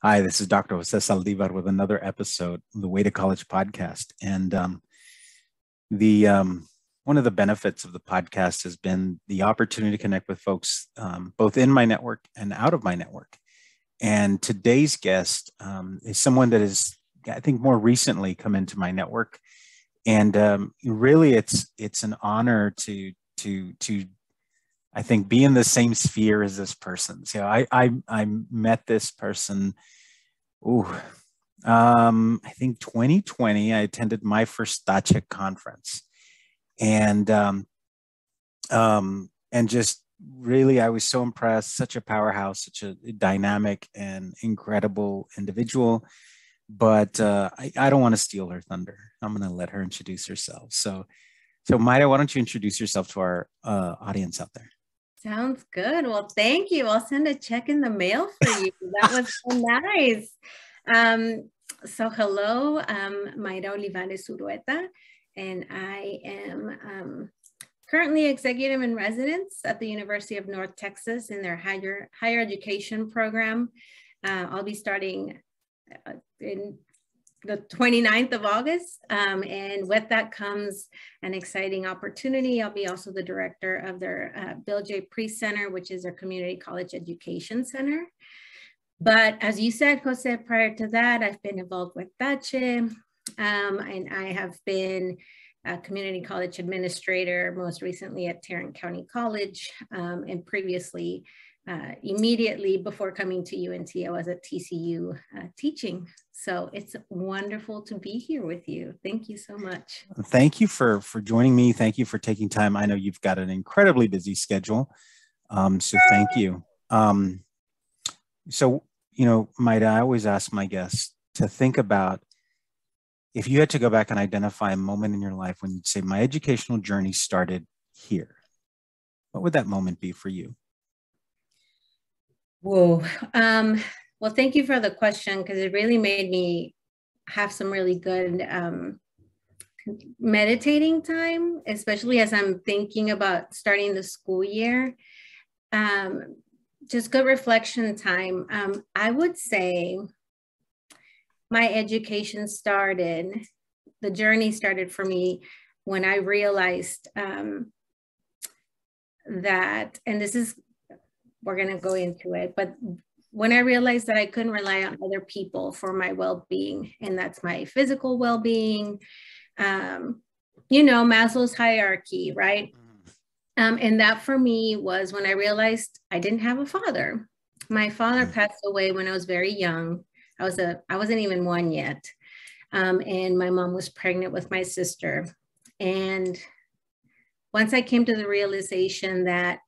Hi, this is Dr. Jose Saldivar with another episode of the Way to College podcast. And the one of the benefits of the podcast has been the opportunity to connect with folks both in my network and out of my network. And today's guest is someone that is, I think, more recently come into my network. And really, it's an honor to I think be in the same sphere as this person. So I met this person. I think 2020. I attended my first Dache conference, and just really, I was so impressed. Such a powerhouse, such a dynamic and incredible individual. But I don't want to steal her thunder. I'm going to let her introduce herself. So Mayra, why don't you introduce yourself to our audience out there? Sounds good. Well, thank you. I'll send a check in the mail for you. That was so nice. So hello, Mayra Olivares-Urueta, and I am currently executive in residence at the University of North Texas in their higher education program. I'll be starting in the 29th of August. And with that comes an exciting opportunity. I'll be also the director of their Bill J. Priest Center, which is their community college education center. But as you said, Jose, prior to that, I've been involved with Dache, and I have been a community college administrator, most recently at Tarrant County College, and previously, immediately before coming to UNT, I was at TCU teaching. So it's wonderful to be here with you. Thank you so much. Thank you for joining me. Thank you for taking time. I know you've got an incredibly busy schedule, so thank you. So, Mayra, I always ask my guests to think about if you had to go back and identify a moment in your life when you'd say, my educational journey started here, what would that moment be for you? Whoa. Well, thank you for the question, because it really made me have some really good meditating time, especially as I'm thinking about starting the school year. Just good reflection time. I would say my education started, the journey started for me when I realized that, and this is, we're going to go into it, but when I realized that I couldn't rely on other people for my well-being, and that's my physical well-being, Maslow's hierarchy, right? And that for me was when I realized I didn't have a father. My father passed away when I was very young. I wasn't even one yet. And my mom was pregnant with my sister. And once I came to the realization that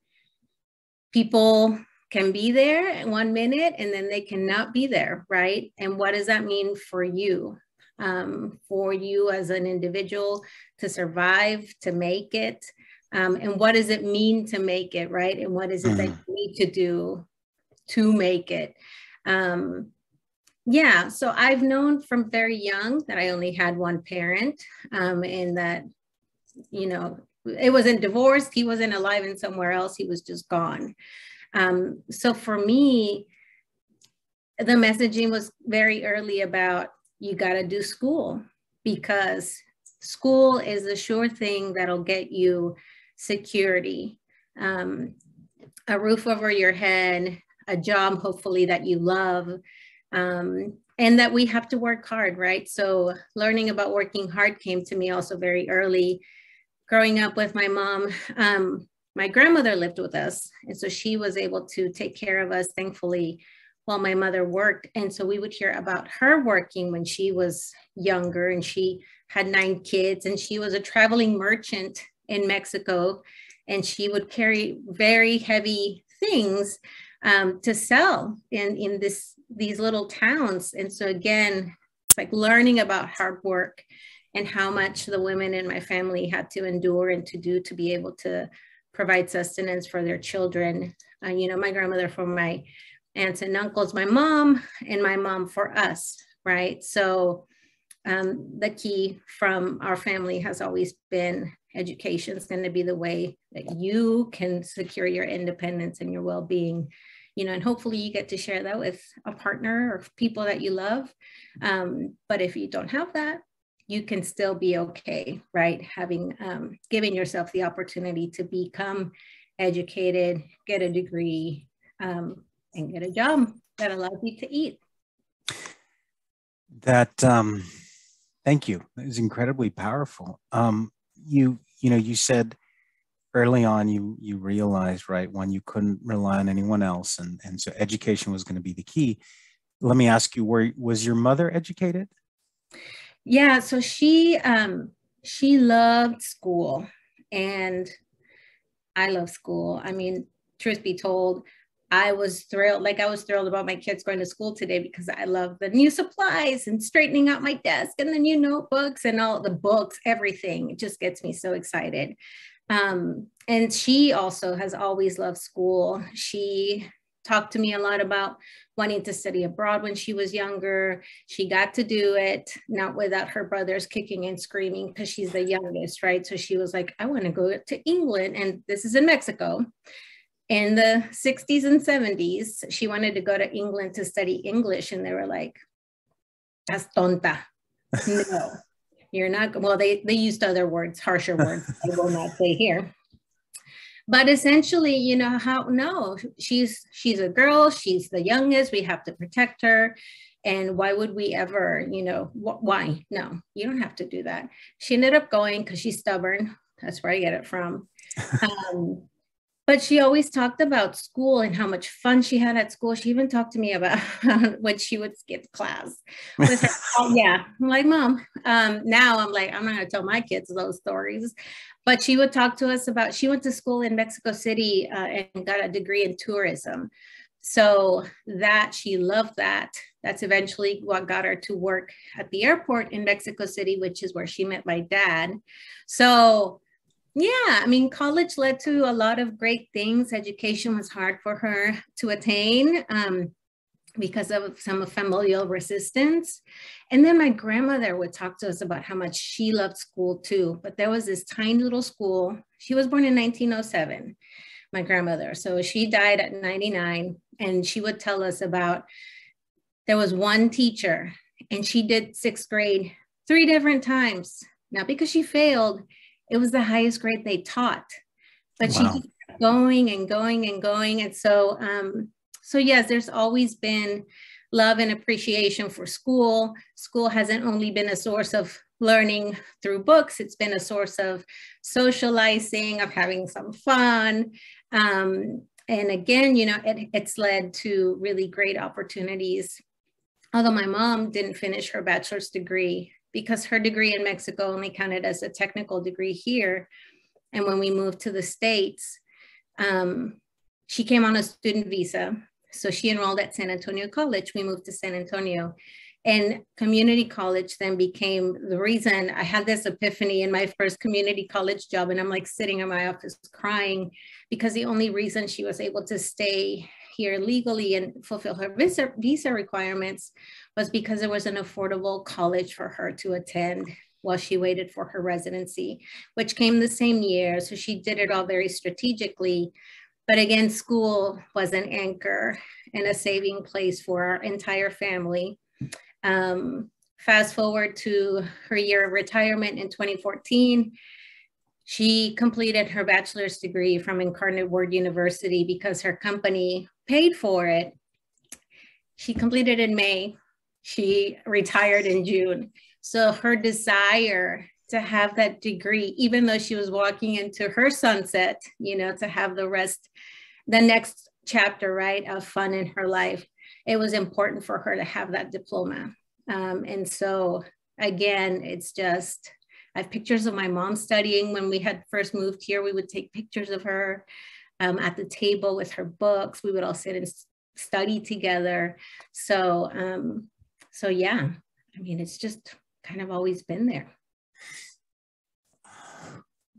people can be there in 1 minute and then they cannot be there, right? And what does that mean for you? For you as an individual to survive, to make it? And what does it mean to make it, right? And what is it that you need to do to make it? So I've known from very young that I only had one parent, and that, it wasn't divorced. He wasn't alive and somewhere else. He was just gone. So for me, the messaging was very early about, you got to do school, because school is a sure thing that'll get you security, a roof over your head, a job, hopefully, that you love, and that we have to work hard, right? So learning about working hard came to me also very early. Growing up with my mom, my grandmother lived with us, and so she was able to take care of us, thankfully, while my mother worked. And so we would hear about her working when she was younger, and she had 9 kids, and she was a traveling merchant in Mexico, and she would carry very heavy things to sell in these little towns. And so again, it's like learning about hard work and how much the women in my family had to endure and to do to be able to provide sustenance for their children. My grandmother for my aunts and uncles, my mom, and my mom for us, right? So the key from our family has always been education is going to be the way that you can secure your independence and your well-being and hopefully you get to share that with a partner or people that you love. But if you don't have that, you can still be okay, right? Having, giving yourself the opportunity to become educated, get a degree, and get a job that allows you to eat. That, thank you. It was incredibly powerful. You said early on, you realized, right, when you couldn't rely on anyone else, and so education was going to be the key. Let me ask you, was your mother educated? Yeah, so she loved school, and I love school. I mean, truth be told, I was thrilled. Like, I was thrilled about my kids going to school today because I love the new supplies and straightening out my desk and the new notebooks and all the books, everything. It just gets me so excited. And she also has always loved school. She talked to me a lot about wanting to study abroad when she was younger. She got to do it, not without her brothers kicking and screaming because she's the youngest, right? So she was like, I want to go to England. And this is in Mexico. In the 60s and 70s, she wanted to go to England to study English. And they were like, that's tonta. No, you're not. Well, they used other words, harsher words I will not say here. But essentially, no, she's a girl, she's the youngest, we have to protect her. And why would we ever, why? No, you don't have to do that. She ended up going because she's stubborn. That's where I get it from. But she always talked about school and how much fun she had at school. She even talked to me about when she would skip class with her. Yeah, I'm like, Mom. Now I'm like, I'm not going to tell my kids those stories. But she would talk to us about, she went to school in Mexico City and got a degree in tourism. So that, she loved that. That's eventually what got her to work at the airport in Mexico City, which is where she met my dad. So yeah, I mean, college led to a lot of great things. Education was hard for her to attain because of some familial resistance. And then my grandmother would talk to us about how much she loved school too. But there was this tiny little school. She was born in 1907, my grandmother. So she died at 99. And she would tell us about, there was one teacher and she did 6th grade 3 different times. Not because she failed. It was the highest grade they taught, but wow. She just kept going and going and going. And so, so yes, there's always been love and appreciation for school. School hasn't only been a source of learning through books. It's been a source of socializing, of having some fun. And again, it's led to really great opportunities. Although my mom didn't finish her bachelor's degree, because her degree in Mexico only counted as a technical degree here. And when we moved to the States, she came on a student visa. So she enrolled at San Antonio College. We moved to San Antonio. And community college then became the reason. I had this epiphany in my first community college job. And I'm like sitting in my office crying because the only reason she was able to stay here legally and fulfill her visa requirements was because there was an affordable college for her to attend while she waited for her residency, which came the same year. So she did it all very strategically. But again, school was an anchor and a saving place for our entire family. Fast forward to her year of retirement in 2014, she completed her bachelor's degree from Incarnate Word University because her company paid for it. She completed in May. She retired in June. So her desire to have that degree, even though she was walking into her sunset, to have the next chapter, right, of fun in her life, it was important for her to have that diploma. And so again, it's just, I have pictures of my mom studying. When we had first moved here, we would take pictures of her at the table with her books. We would all sit and study together. So, so yeah, I mean, it's just kind of always been there.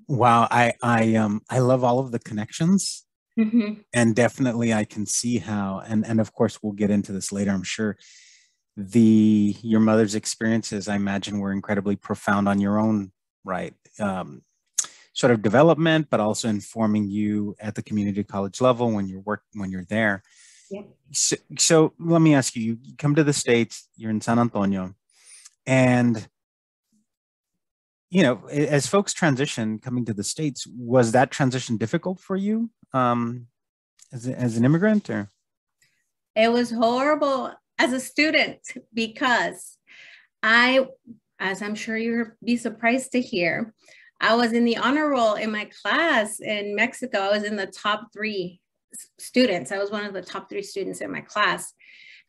Wow, I love all of the connections, and definitely I can see how, and of course we'll get into this later, I'm sure. Your mother's experiences, I imagine, were incredibly profound on your own, right? Sort of development, but also informing you at the community college level when you're there. Yep. So let me ask you, you come to the States, you're in San Antonio, and as folks transition coming to the States, was that transition difficult for you as an immigrant? Or? It was horrible as a student because as I'm sure you'll be surprised to hear, I was in the honor roll in my class in Mexico. I was in the top 3 students. I was one of the top 3 students in my class.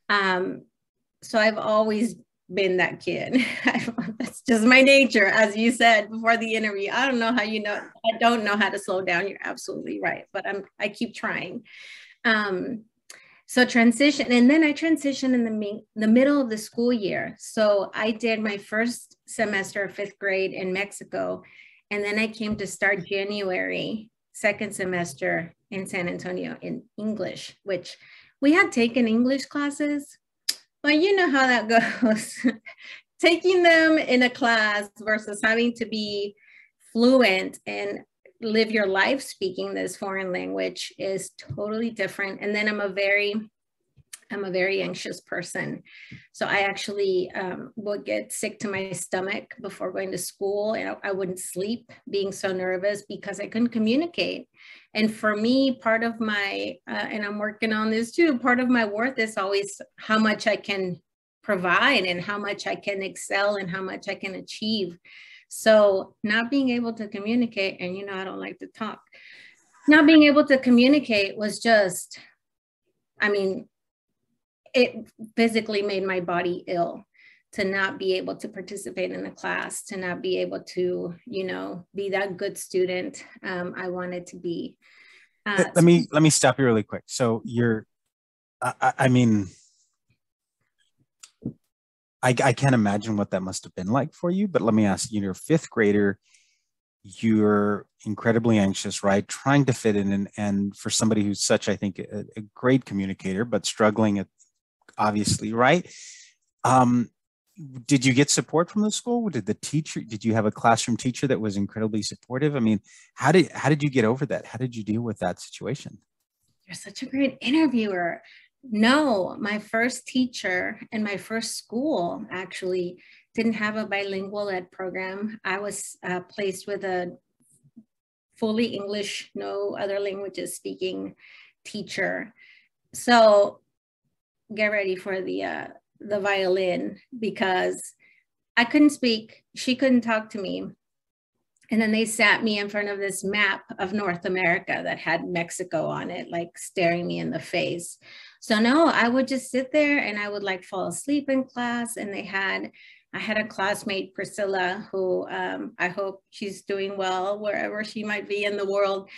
So I've always been that kid. That's just my nature, as you said before the interview. I don't know how you know. I don't know how to slow down. You're absolutely right, but I keep trying. So transition, and then I transitioned in the middle of the school year. So I did my first semester of 5th grade in Mexico, and then I came to start January, 2nd semester in San Antonio in English, which we had taken English classes, but you know how that goes. Taking them in a class versus having to be fluent and live your life speaking this foreign language is totally different. And then I'm a very anxious person. So I actually would get sick to my stomach before going to school, and I wouldn't sleep being so nervous because I couldn't communicate. And for me, part of my, and I'm working on this too, part of my worth is always how much I can provide and how much I can excel and how much I can achieve. So not being able to communicate, and I don't like to talk, not being able to communicate was just, it physically made my body ill to not be able to participate in the class, to not be able to, be that good student I wanted to be. Let me stop you really quick. So I can't imagine what that must have been like for you, but let me ask you, you're a 5th grader, you're incredibly anxious, right? Trying to fit in, and for somebody who's such, I think, a great communicator, but struggling at, obviously, right? Did you get support from the school? Did you have a classroom teacher that was incredibly supportive? I mean, how did you get over that? How did you deal with that situation? You're such a great interviewer. No, my first teacher and my first school actually didn't have a bilingual ed program. I was placed with a fully English, no other languages speaking teacher. So get ready for the violin, because I couldn't speak. She couldn't talk to me. And then they sat me in front of this map of North America that had Mexico on it, like staring me in the face. So no, I would just sit there and I would like fall asleep in class. And I had a classmate, Priscilla, who I hope she's doing well wherever she might be in the world,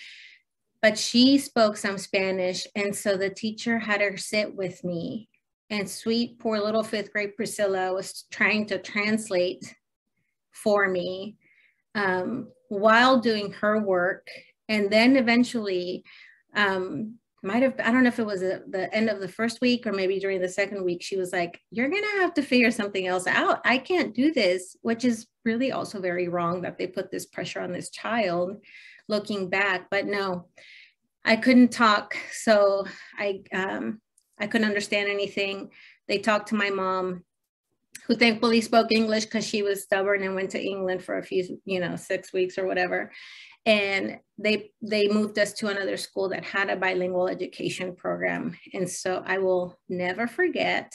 but she spoke some Spanish. And so the teacher had her sit with me, and sweet, poor little 5th grade Priscilla was trying to translate for me while doing her work. And then eventually, I don't know if it was the end of the first week or maybe during the second week, she was like, you're going to have to figure something else out. I can't do this, which is really also very wrong that they put this pressure on this child looking back. But no, I couldn't talk. So I couldn't understand anything. They talked to my mom, who thankfully spoke English because she was stubborn and went to England for a few, 6 weeks or whatever. And they moved us to another school that had a bilingual education program. And so I will never forget,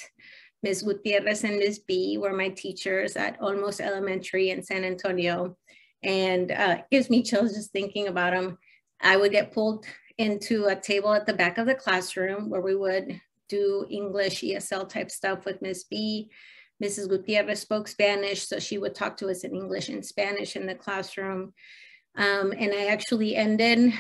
Ms. Gutierrez and Ms. B were my teachers at Almost Elementary in San Antonio. And it gives me chills just thinking about them. I would get pulled into a table at the back of the classroom where we would do English ESL type stuff with Ms. B. Mrs. Gutierrez spoke Spanish, so she would talk to us in English and Spanish in the classroom. And I actually ended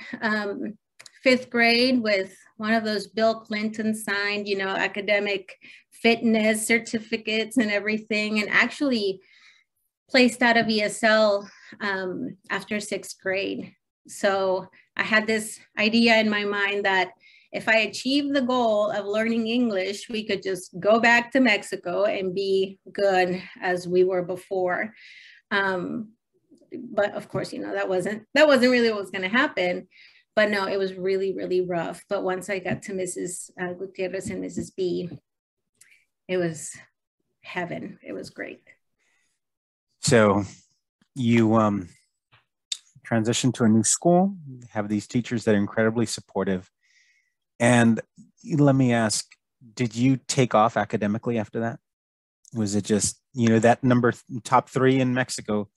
5th grade with one of those Bill Clinton signed, academic fitness certificates and everything, and actually placed out of ESL after 6th grade. So I had this idea in my mind that if I achieved the goal of learning English, we could just go back to Mexico and be good as we were before. But of course, that wasn't really what was going to happen. But no, it was really, really rough. But once I got to Mrs. Gutierrez and Mrs. B, it was heaven. It was great. So you transition to a new school, have these teachers that are incredibly supportive. And let me ask, did you take off academically after that? Was it just, that number top 3 in Mexico?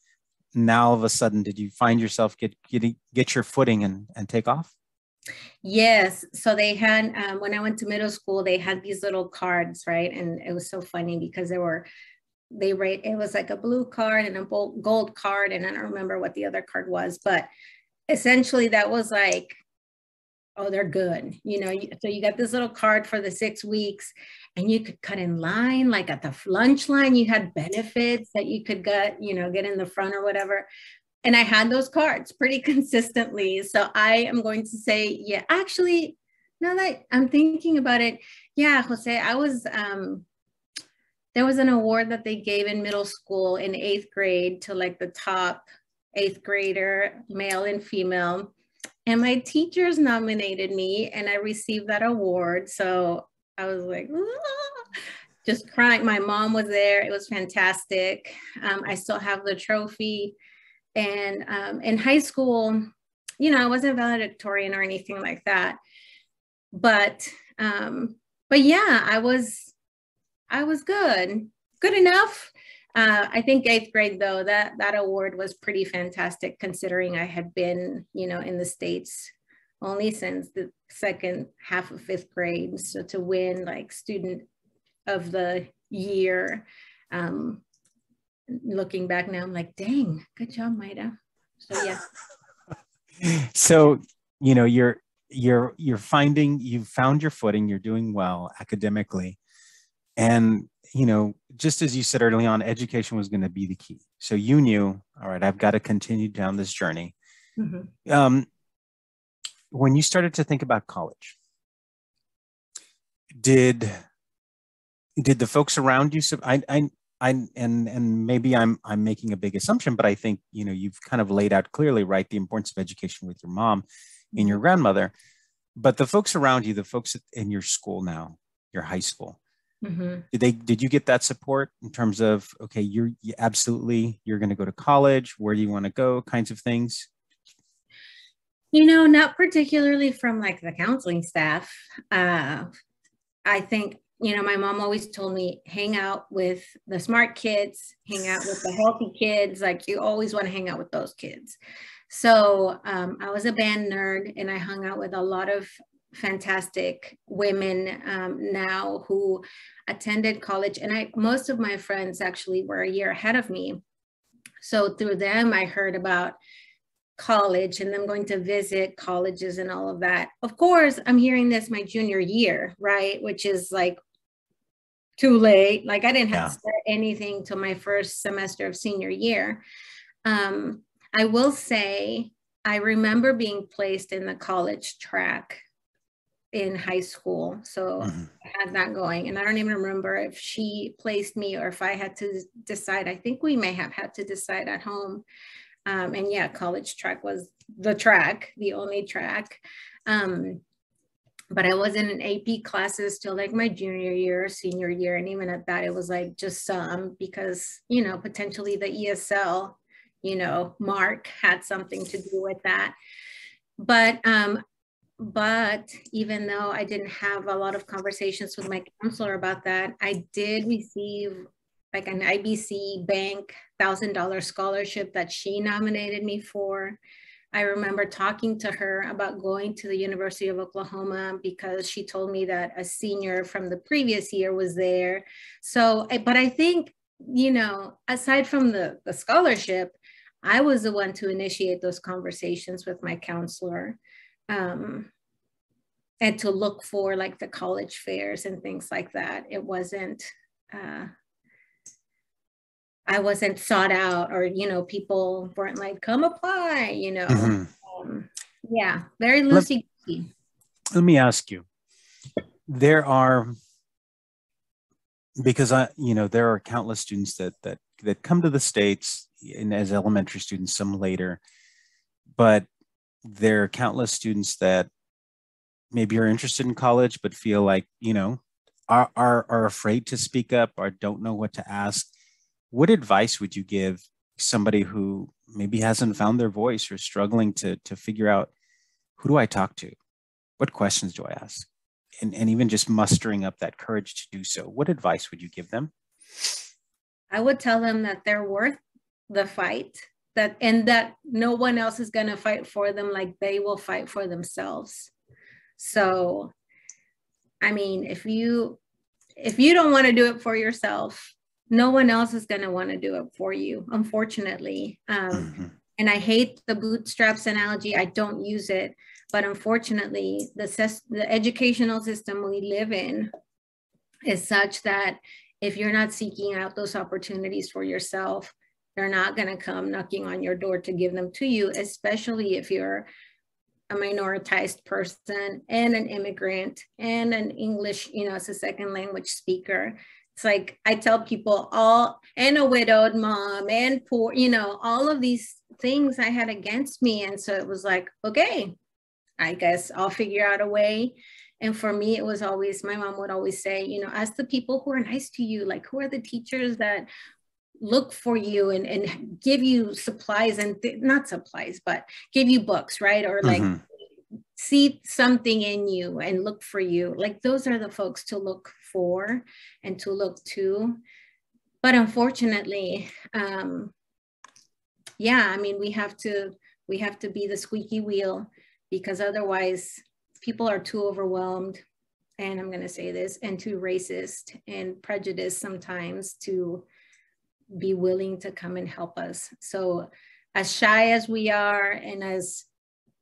Now all of a sudden, did you find yourself get your footing and take off? Yes. So they had, when I went to middle school, they had these little cards, right? And it was so funny because it was like a blue card and a gold card. And I don't remember what the other card was, but essentially that was like, oh, they're good. So you got this little card for the 6 weeks and you could cut in line, like at the lunch line, you had benefits that you could get in the front or whatever. And I had those cards pretty consistently. So I am going to say, yeah, actually, now that I'm thinking about it, yeah, Jose, there was an award that they gave in middle school in 8th grade to like the top 8th grader, male and female. And my teachers nominated me and I received that award. So I was like, just crying. My mom was there. It was fantastic. I still have the trophy. And in high school, I wasn't valedictorian or anything like that. But yeah, I was good enough. I think 8th grade, though, that award was pretty fantastic considering I had been, in the States only since the second half of 5th grade. So to win like student of the year, looking back now, I'm like, dang, good job, Mayra. So yeah. So, you've found your footing, you're doing well academically. And, just as you said early on, education was going to be the key. So you knew, all right, I've got to continue down this journey. Mm-hmm. When you started to think about college, did the folks around you, and maybe I'm making a big assumption, but I think, you've kind of laid out clearly, right, the importance of education with your mom and your grandmother, but the folks around you, the folks in your school now, your high school, mm-hmm. Did you get that support in terms of, okay, you're going to go to college, where do you want to go, kinds of things? Not particularly from like the counseling staff. I think, my mom always told me, hang out with the smart kids, hang out with the healthy kids. Like you always want to hang out with those kids. So I was a band nerd and I hung out with a lot of fantastic women now who attended college. And most of my friends actually were a year ahead of me. So through them, I heard about college and them going to visit colleges and all of that. Of course, I'm hearing this my junior year, right? Which is like too late. Like I didn't have to start anything till my first semester of senior year. I will say, I remember being placed in the college track in high school. So mm-hmm. I had that going. And I don't even remember if she placed me or if I had to decide. I think we may have had to decide at home. And yeah, college track was the only track. But I was in an AP classes till like my junior year, senior year. And even at that, it was like just some because, potentially the ESL, mark had something to do with that. But even though I didn't have a lot of conversations with my counselor about that, I did receive like an IBC bank $1,000 scholarship that she nominated me for. I remember talking to her about going to the University of Oklahoma because she told me that a senior from the previous year was there. So, but I think, aside from the scholarship, I was the one to initiate those conversations with my counselor. And to look for like the college fairs and things like that. It wasn't, I wasn't sought out or, people weren't like, come apply, Mm-hmm. Yeah, very loosey-goosey. Let me ask you, there are countless students that come to the States as elementary students, some later, but there are countless students that maybe are interested in college, but feel like, are afraid to speak up or don't know what to ask. What advice would you give somebody who maybe hasn't found their voice or struggling to figure out, who do I talk to? What questions do I ask? And even just mustering up that courage to do so. What advice would you give them? I would tell them that they're worth the fight, that no one else is going to fight for them like they will fight for themselves. So, I mean, if you don't want to do it for yourself, no one else is going to want to do it for you, unfortunately. And I hate the bootstraps analogy. I don't use it. But unfortunately, the educational system we live in is such that if you're not seeking out those opportunities for yourself, they're not going to come knocking on your door to give them to you, especially if you're a minoritized person and an immigrant and an English, as a second language speaker. It's like I tell people and a widowed mom and poor, all of these things I had against me. And so it was like, okay, I guess I'll figure out a way. And for me, it was always, my mom would always say, ask the people who are nice to you, like who are the teachers that look for you and give you supplies and not supplies, but give you books, right? Or like see something in you and look for you. Like those are the folks to look for and to look to. But unfortunately, we have to be the squeaky wheel, because otherwise people are too overwhelmed, and I'm going to say this, and too racist and prejudiced sometimes to be willing to come and help us. So as shy as we are, and as,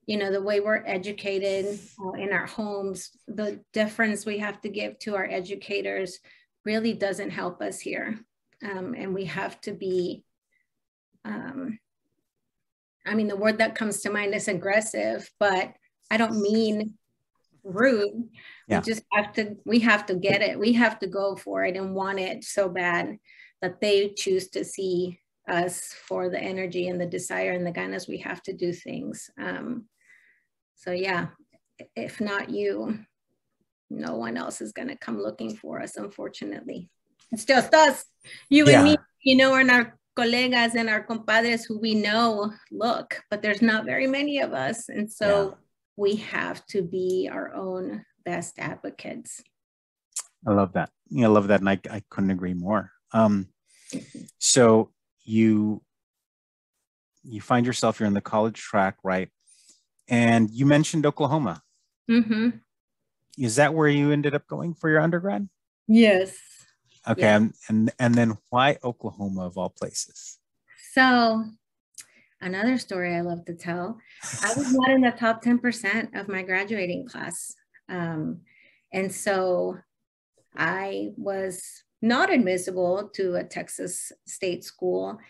the way we're educated in our homes, the deference we have to give to our educators really doesn't help us here. And we have to be, the word that comes to mind is aggressive, but I don't mean rude. Yeah. We have to get it. We have to go for it and want it so bad that they choose to see us for the energy and the desire and the ganas we have to do things. So yeah, if not you, no one else is going to come looking for us, unfortunately. It's just us, you and me, and our colegas and our compadres who we know look, but there's not very many of us. And so we have to be our own best advocates. I love that. I love that. And I couldn't agree more. So you find yourself, you're in the college track, right? And you mentioned Oklahoma. Mm-hmm. Is that where you ended up going for your undergrad? Yes. Okay. Yeah. And then why Oklahoma of all places? So another story I love to tell, I was not in the top 10% of my graduating class. And so I was not admissible to a Texas state school.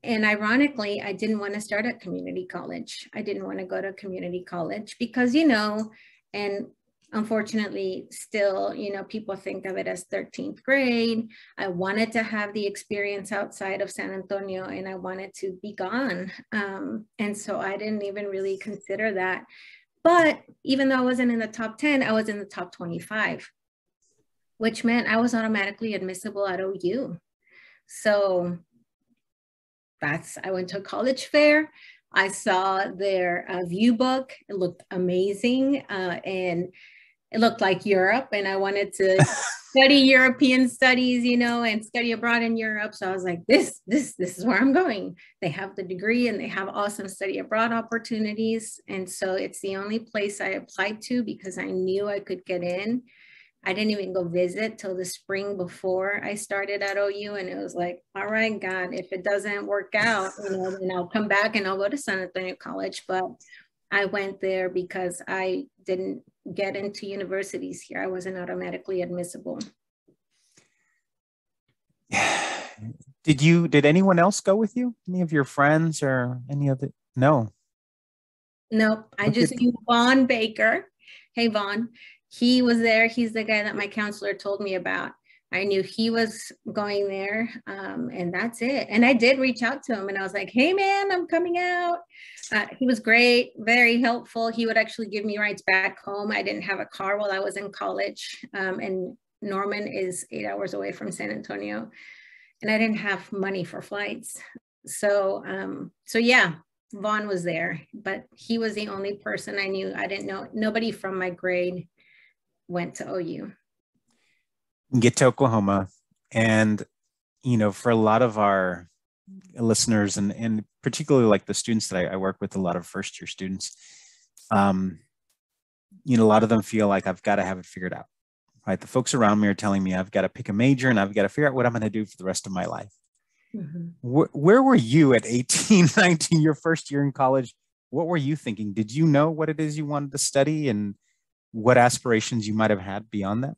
And ironically, I didn't want to start at community college. I didn't want to go to community college because, and unfortunately still, people think of it as 13th grade. I wanted to have the experience outside of San Antonio, and I wanted to be gone. And so I didn't even really consider that. But even though I wasn't in the top 10, I was in the top 25, which meant I was automatically admissible at OU. So I went to a college fair. I saw their view book. It looked amazing. And it looked like Europe. And I wanted to study European studies, and study abroad in Europe. So I was like, this is where I'm going. They have the degree and they have awesome study abroad opportunities. And so it's the only place I applied to because I knew I could get in. I didn't even go visit till the spring before I started at OU. And it was like, all right, God, if it doesn't work out, then I'll come back and I'll go to San Antonio College. But I went there because I didn't get into universities here. I wasn't automatically admissible. Did anyone else go with you? Any of your friends or any other? No. Nope. I just knew Vaughn Baker. Hey, Vaughn. He was there. He's the guy that my counselor told me about. I knew he was going there, and that's it. And I did reach out to him and I was like, hey man, I'm coming out. He was great, very helpful. He would actually give me rides back home. I didn't have a car while I was in college, and Norman is 8 hours away from San Antonio, and I didn't have money for flights. So yeah, Vaughn was there, but he was the only person I knew. I didn't know, nobody from my grade went to OU. Get to Oklahoma, and for a lot of our listeners, and particularly like the students that I work with, a lot of first year students, a lot of them feel like I've got to have it figured out, right? The folks around me are telling me I've got to pick a major and I've got to figure out what I'm going to do for the rest of my life. Mm-hmm. Where were you at 18, 19, your first year in college? What were you thinking? Did you know what it is you wanted to study and what aspirations you might have had beyond that?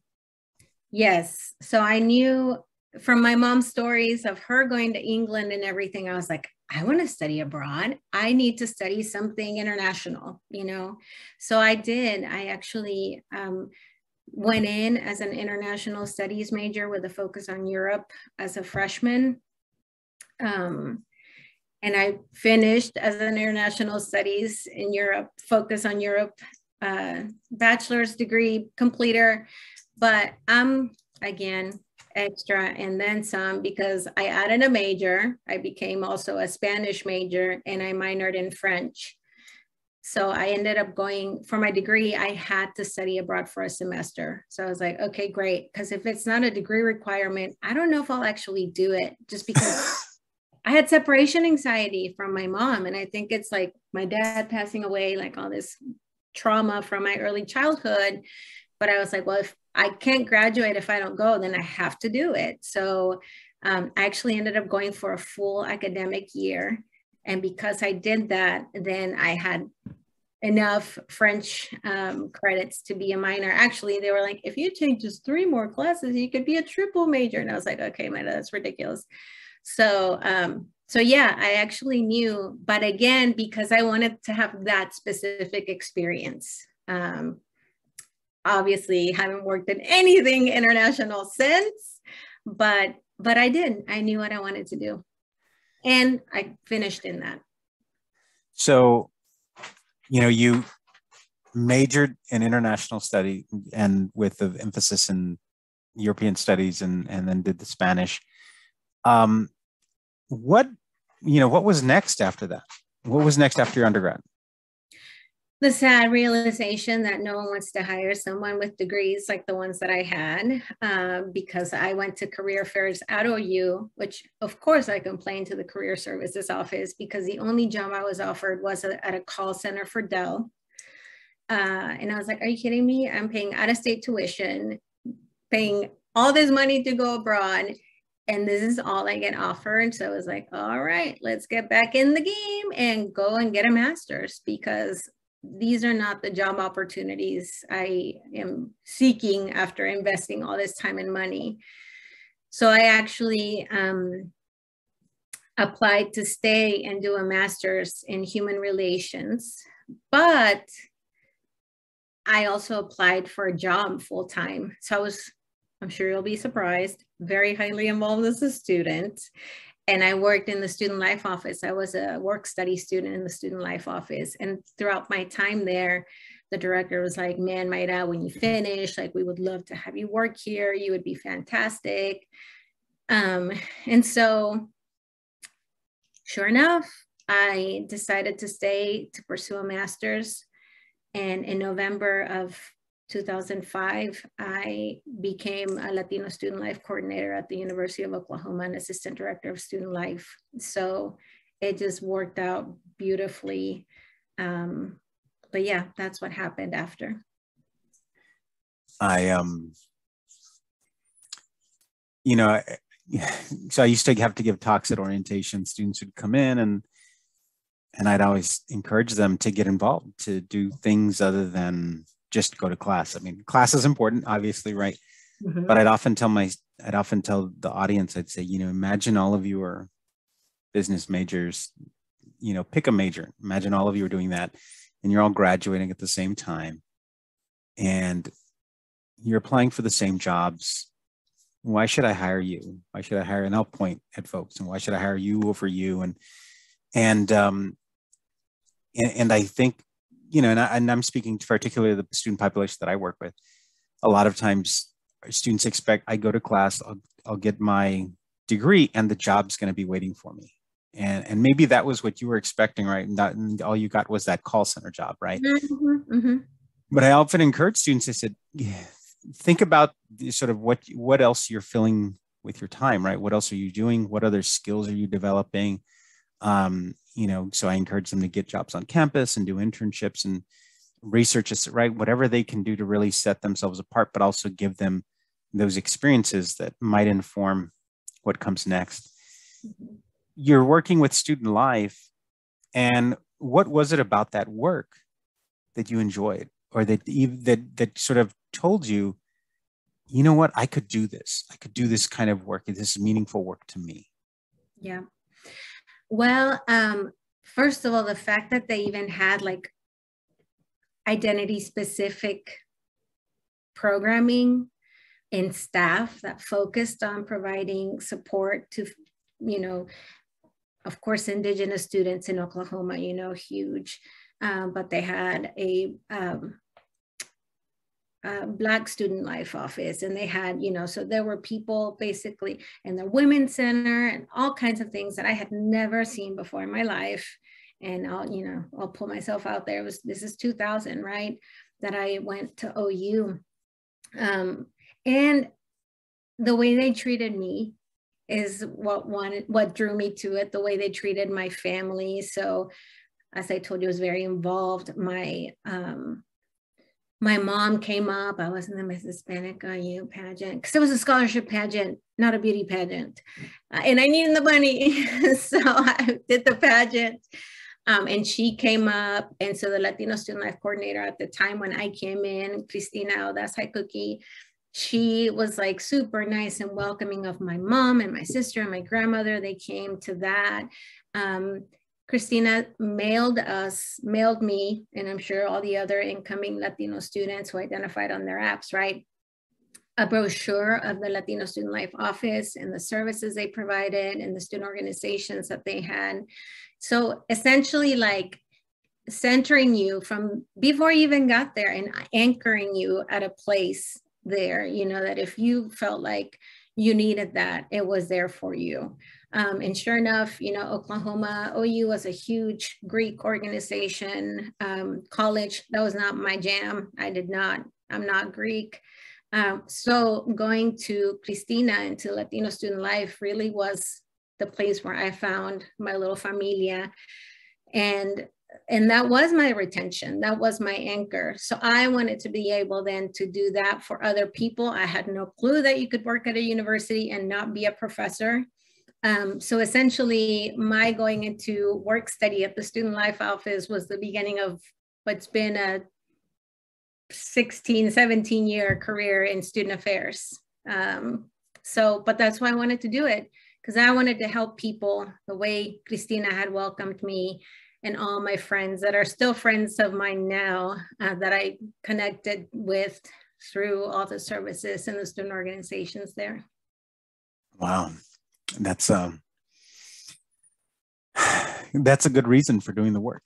Yes. So I knew from my mom's stories of her going to England and everything, I was like, I want to study abroad. I need to study something international, So I did. I actually went in as an international studies major with a focus on Europe as a freshman. And I finished as an international studies in Europe, focus on Europe, bachelor's degree completer. But I'm, again, extra and then some, because I added a major. I became also a Spanish major and I minored in French. So I ended up going for my degree. I had to study abroad for a semester. So I was like, okay, great. Because if it's not a degree requirement, I don't know if I'll actually do it, just because I had separation anxiety from my mom. And I think it's like my dad passing away, like all this trauma from my early childhood. But I was like, well, if I can't graduate if I don't go, then I have to do it. So I actually ended up going for a full academic year. And because I did that, then I had enough French credits to be a minor. Actually, they were like, if you take just 3 more classes, you could be a triple major. And I was like, okay, that's ridiculous. So yeah, I actually knew, but again, because I wanted to have that specific experience. Obviously haven't worked in anything international since, but I did. I knew what I wanted to do. And I finished in that. So, you majored in international study and with the emphasis in European studies and then did the Spanish. What was next after that? What was next after your undergrad? The sad realization that no one wants to hire someone with degrees like the ones that I had, because I went to career fairs at OU, which of course I complained to the career services office because the only job I was offered was at a call center for Dell. And I was like, are you kidding me? I'm paying out-of-state tuition, paying all this money to go abroad, and this is all I get offered. So I was like, all right, let's get back in the game and go and get a master's, because these are not the job opportunities I am seeking after investing all this time and money. So I actually applied to stay and do a master's in human relations, but I also applied for a job full-time. So I'm sure you'll be surprised, very highly involved as a student. And I worked in the student life office. I was a work study student in the student life office. And throughout my time there, the director was like, man, Mayra, when you finish, like, we would love to have you work here. You would be fantastic. And so sure enough, I decided to stay to pursue a master's. And in November of 2005, I became a Latino student life coordinator at the University of Oklahoma and assistant director of student life. So it just worked out beautifully. But yeah, that's what happened after. So I used to have to give talks at orientation. Students would come in and I'd always encourage them to get involved, to do things other than just go to class. I mean, class is important, obviously, right? Mm-hmm. But I'd often tell the audience, I'd say, imagine all of you are business majors, pick a major. Imagine all of you are doing that and you're all graduating at the same time and you're applying for the same jobs why should I hire you? Why should I hire? And I'll point at folks, and why should I hire you over you? And I think, and I'm speaking to particularly the student population that I work with. A lot of times students expect I go to class, I'll get my degree, and the job's going to be waiting for me. And maybe that was what you were expecting, right? And all you got was that call center job, right? Mm-hmm, mm-hmm. But I often encourage students, I said, think about sort of what else you're filling with your time, right? What else are you doing? What other skills are you developing? So I encourage them to get jobs on campus and do internships and research, right? Whatever they can do to really set themselves apart, but also give them those experiences that might inform what comes next. Mm-hmm. You're working with student life, and what was it about that work that you enjoyed, or that sort of told you, you know what, I could do this. I could do this kind of work. This is meaningful work to me. Yeah. Well, first of all, the fact that they even had like identity specific programming and staff that focused on providing support to, of course, Indigenous students in Oklahoma, huge, but they had a Black student life office, and they had, so there were people basically in the Women's Center and all kinds of things that I had never seen before in my life. And I'll pull myselthis out there. This is 2000, right? That I went to OU. And the way they treated me is what drew me to it, the way they treated my family. So as I told you, I was very involved. My mom came up. I was in the Miss Hispanic IU pageant because it was a scholarship pageant, not a beauty pageant. And I needed the money. So I did the pageant. And she came up. And so the Latino Student Life Coordinator at the time when I came in, Cristina, that's Hi Cookie, she was like super nice and welcoming of my mom and my sister and my grandmother. They came to that. Cristina mailed me, and I'm sure all the other incoming Latino students who identified on their apps, right? A brochure of the Latino Student Life Office and the services they provided and the student organizations that they had. So essentially like centering you from before you even got there and anchoring you at a place there, that if you felt like you needed that, it was there for you. And sure enough, Oklahoma, OU was a huge Greek organization, college. That was not my jam. I'm not Greek. So going to Cristina and to Latino Student Life really was the place where I found my little familia. And that was my retention. That was my anchor. So I wanted to be able then to do that for other people. I had no clue that you could work at a university and not be a professor. So essentially my going into work study at the Student Life Office was the beginning of what's been a 16, 17 year career in student affairs. But that's why I wanted to do it, because I wanted to help people the way Cristina had welcomed me and all my friends that are still friends of mine now that I connected with through all the services and the student organizations there. Wow. That's a good reason for doing the work.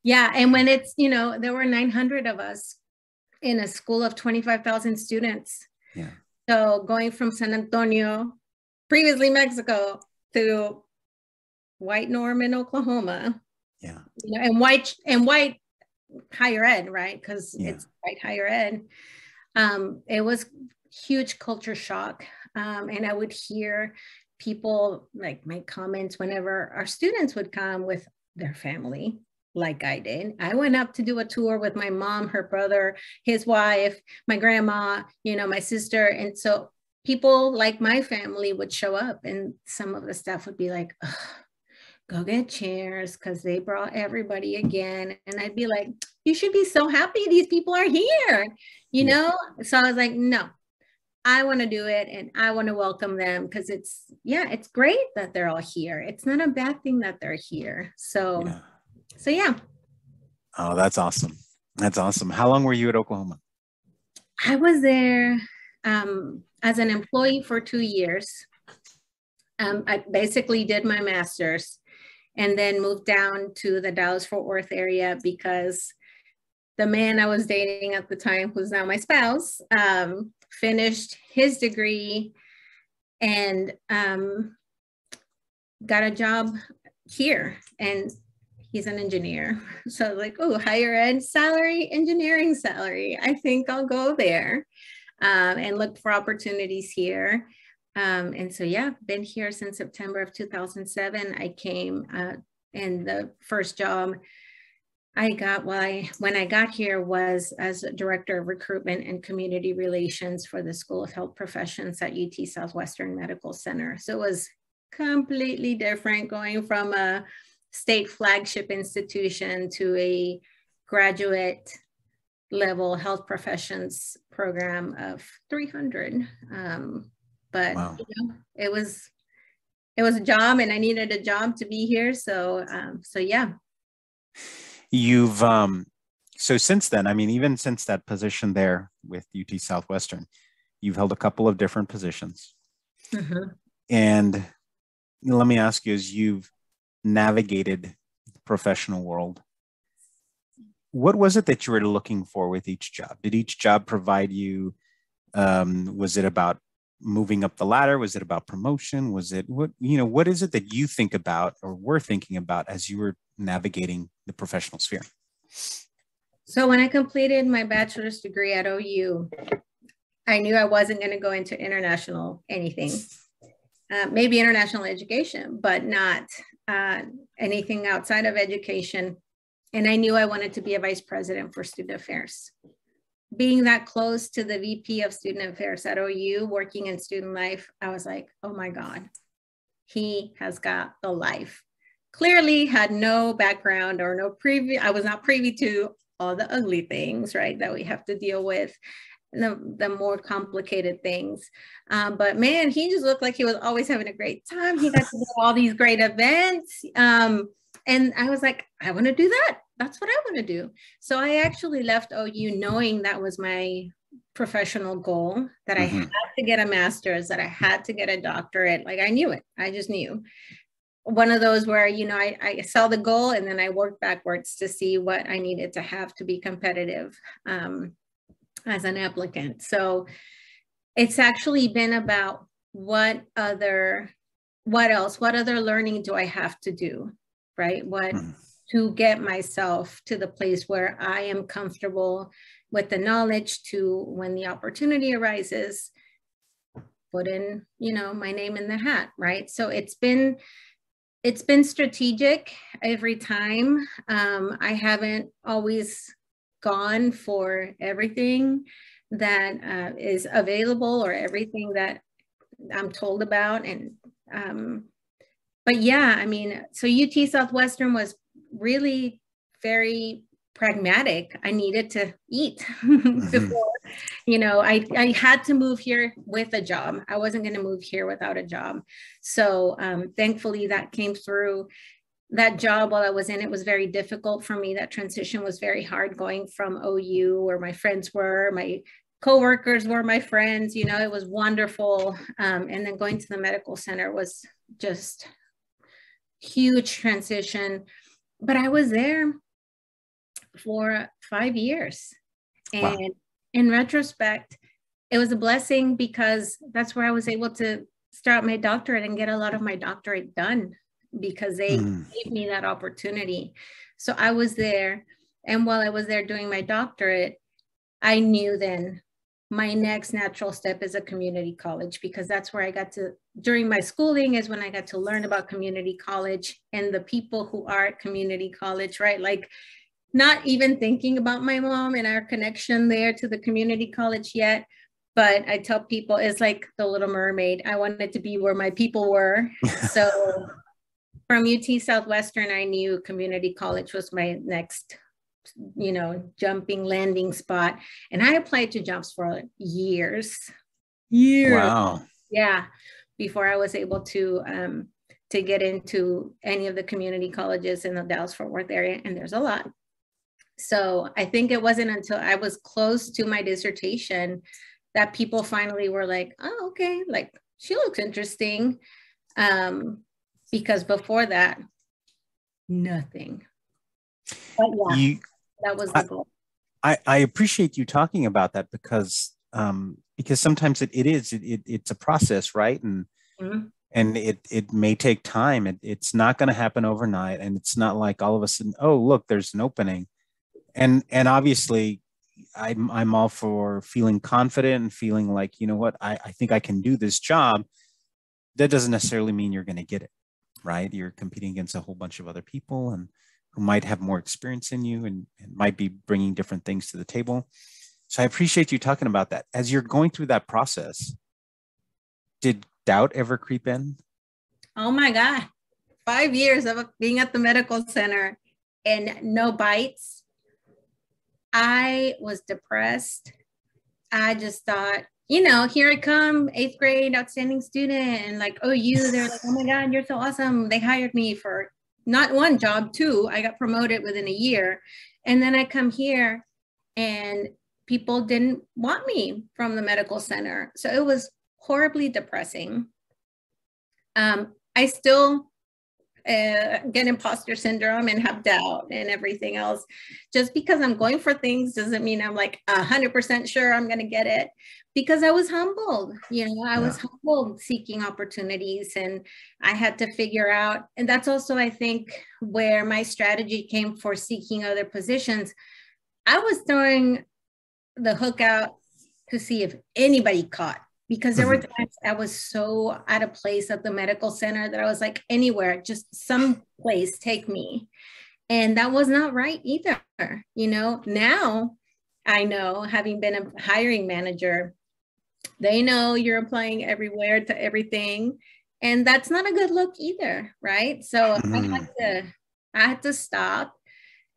Yeah. And when it's, there were 900 of us in a school of 25,000 students. Yeah. So going from San Antonio, previously Mexico, to White Norman, Oklahoma. Yeah. And white higher ed, right? Because it's white higher ed. It was huge culture shock. And I would hear people like make comments whenever our students would come with their family, like I did. I went up to do a tour with my mom, her brother, his wife, my grandma, my sister. And so people like my family would show up, and some of the staff would be like, go get chairs because they brought everybody again. And I'd be like, you should be so happy these people are here, So I was like, no, I want to do it, and I want to welcome them because it's great that they're all here. It's not a bad thing that they're here. So yeah. Oh, that's awesome. That's awesome. How long were you at Oklahoma? I was there as an employee for 2 years. I basically did my master's and then moved down to the Dallas-Fort Worth area because the man I was dating at the time, who's now my spouse, finished his degree and got a job here. And he's an engineer. So like, oh, higher ed salary, engineering salary. I think I'll go there and look for opportunities here. And so, yeah, been here since September of 2007. I came and the first job I got when I got here was as director of recruitment and community relations for the School of Health Professions at UT Southwestern Medical Center. So it was completely different going from a state flagship institution to a graduate level health professions program of 300. But wow. It was a job, and I needed a job to be here. So yeah. You've so since then, I mean, even since that position there with UT Southwestern, you've held a couple of different positions. Mm-hmm. And let me ask you, as you've navigated the professional world, what was it that you were looking for with each job? Did each job provide you, was it about moving up the ladder? Was it about promotion? Was it what is it that you think about or were thinking about as you were navigating the professional sphere? So when I completed my bachelor's degree at OU, I knew I wasn't going to go into international anything, maybe international education, but not anything outside of education. And I knew I wanted to be a vice president for student affairs. Being that close to the VP of student affairs at OU, working in student life, I was like, oh my God, he has got the life. Clearly had no background or no I was not privy to all the ugly things, right, that we have to deal with, the more complicated things. But man, he just looked like he was always having a great time. He got to do all these great events. And I was like, I want to do that. That's what I want to do. So I actually left OU knowing that was my professional goal, that I had to get a master's, that I had to get a doctorate. Like I knew it. I just knew. One of those where, I saw the goal and then I worked backwards to see what I needed to have to be competitive as an applicant. So it's actually been about what other learning do I have to do, right? To get myself to the place where I am comfortable with the knowledge to, when the opportunity arises, put in, my name in the hat, right? So it's been strategic every time. I haven't always gone for everything that is available or everything that I'm told about. And, but yeah, I mean, so UT Southwestern was really very pragmatic. I needed to eat before, I had to move here with a job. I wasn't going to move here without a job. So thankfully that came through. That job while I was in it was very difficult for me. That transition was very hard, going from OU, where my friends were, my coworkers were my friends, it was wonderful. And then going to the medical center was just huge transition. But I was there for 5 years. And wow. In retrospect, it was a blessing because that's where I was able to start my doctorate and get a lot of my doctorate done, because they gave me that opportunity. So I was there. And while I was there doing my doctorate, I knew then my next natural step is a community college, because that's where I got to, during my schooling is when I got to learn about community college and the people who are at community college, right? Like not even thinking about my mom and our connection there to the community college yet. But I tell people it's like the Little Mermaid. I wanted to be where my people were. So from UT Southwestern, I knew community college was my next jumping landing spot. And I applied to jobs for years. Wow. Yeah. Before I was able to get into any of the community colleges in the Dallas-Fort Worth area. And there's a lot. So I think it wasn't until I was close to my dissertation that people finally were like, oh, okay, like she looks interesting. Because before that, nothing. But yeah, that was the goal. I appreciate you talking about that because sometimes it's a process, right? And it may take time. It's not going to happen overnight, and it's not like all of a sudden, oh, look, there's an opening. And obviously, I'm all for feeling confident and feeling like, you know what, I think I can do this job. That doesn't necessarily mean you're going to get it, right? You're competing against a whole bunch of other people and who might have more experience in you and might be bringing different things to the table. So I appreciate you talking about that. As you're going through that process, did doubt ever creep in? Oh my God. 5 years of being at the medical center and no bites. I was depressed. I just thought, you know, here I come, 8th grade, outstanding student, and like, oh, they're like, oh my God, you're so awesome. They hired me for not one job, 2. I got promoted within a year. And then I come here and people didn't want me from the medical center. So it was horribly depressing. I still get imposter syndrome and have doubt and everything else. Just because I'm going for things doesn't mean I'm like 100% sure I'm going to get it, because I was humbled. You know, I was humbled seeking opportunities, and I had to figure out, and that's also, I think, where my strategy came for seeking other positions. I was throwing the hook out to see if anybody caught, because there were times I was so out of place at the medical center that I was like, anywhere, just some place, take me. And that was not right either. You know, now I know, having been a hiring manager, they know you're applying everywhere to everything. And that's not a good look either, right? So I had to stop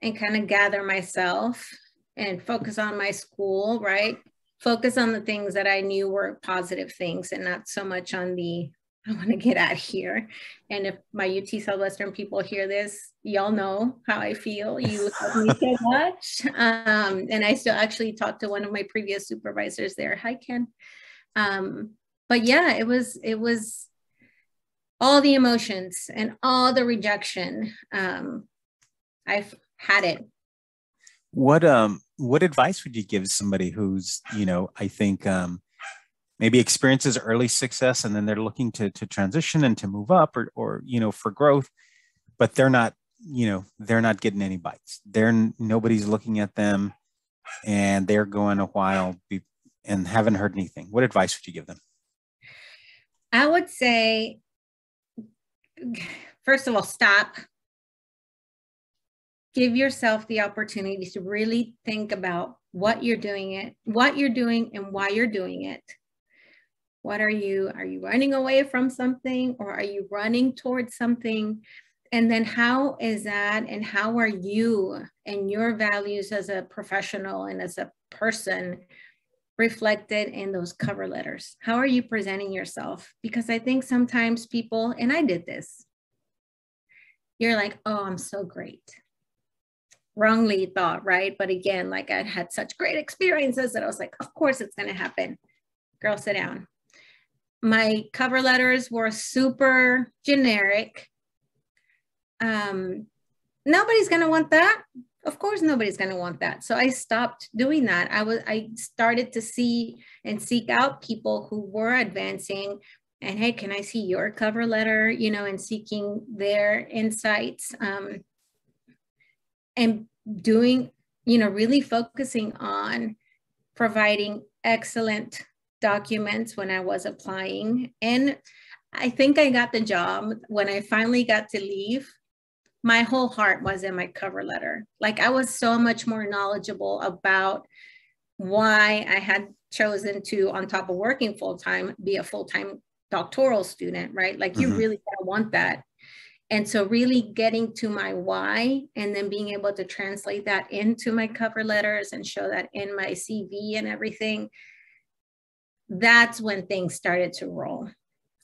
and kind of gather myself and focus on my school, right? Focus on the things that I knew were positive things, and not so much on the, I want to get out of here. And if my UT Southwestern people hear this, y'all know how I feel. You help me so much. And I still actually talked to one of my previous supervisors there. Hi, Ken. But yeah, it was all the emotions and all the rejection. I've had it. What advice would you give somebody who's, you know, I think maybe experiences early success and then they're looking to transition and to move up or you know, for growth, but they're not getting any bites. Nobody's looking at them, and they're going a while and haven't heard anything. What advice would you give them? I would say, first of all, stop. Give yourself the opportunity to really think about what you're doing and why you're doing it. Are you running away from something, or are you running towards something? And then how is that, and how are you and your values as a professional and as a person reflected in those cover letters? How are you presenting yourself? Because I think sometimes people, and I did this, you're like, oh, I'm so great. Wrongly thought, right? But again, like, I had such great experiences that I was like, of course it's going to happen. Girl, sit down. My cover letters were super generic. Nobody's going to want that. Of course, nobody's going to want that. So I stopped doing that. I started to see and seek out people who were advancing, and hey, can I see your cover letter? You know, and seeking their insights. And doing, you know, really focusing on providing excellent documents when I was applying. And I think I got the job. When I finally got to leave, my whole heart was in my cover letter. Like, I was so much more knowledgeable about why I had chosen to, on top of working full-time, be a full-time doctoral student, right? Like, you really gotta want that. And so really getting to my why, and then being able to translate that into my cover letters and show that in my CV and everything, that's when things started to roll.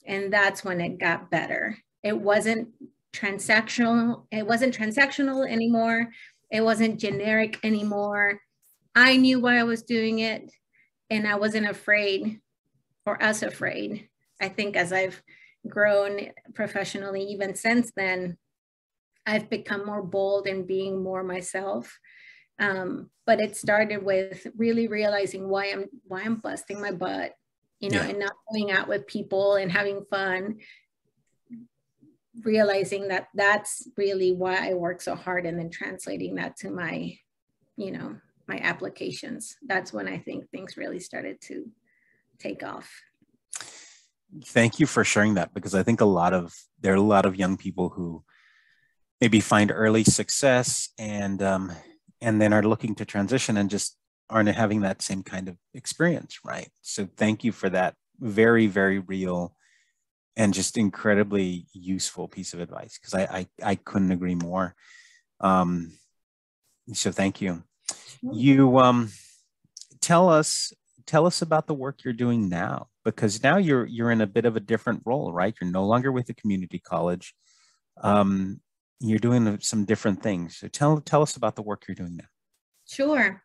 And that's when it got better. It wasn't transactional. It wasn't transactional anymore. It wasn't generic anymore. I knew why I was doing it. And I wasn't afraid or as afraid. I think as I've grown professionally, even since then, I've become more bold in being more myself. But it started with really realizing why I'm busting my butt, you know, and not going out with people and having fun, realizing that that's really why I work so hard, and then translating that to my, you know, my applications. That's when I think things really started to take off. Thank you for sharing that, because I think there are a lot of young people who maybe find early success and then are looking to transition and just aren't having that same kind of experience, right? So thank you for that very, very real and just incredibly useful piece of advice, because I couldn't agree more. So thank you. You tell us about the work you're doing now, because now you're in a bit of a different role, right? You're no longer with the community college. You're doing some different things. So tell us about the work you're doing now. Sure.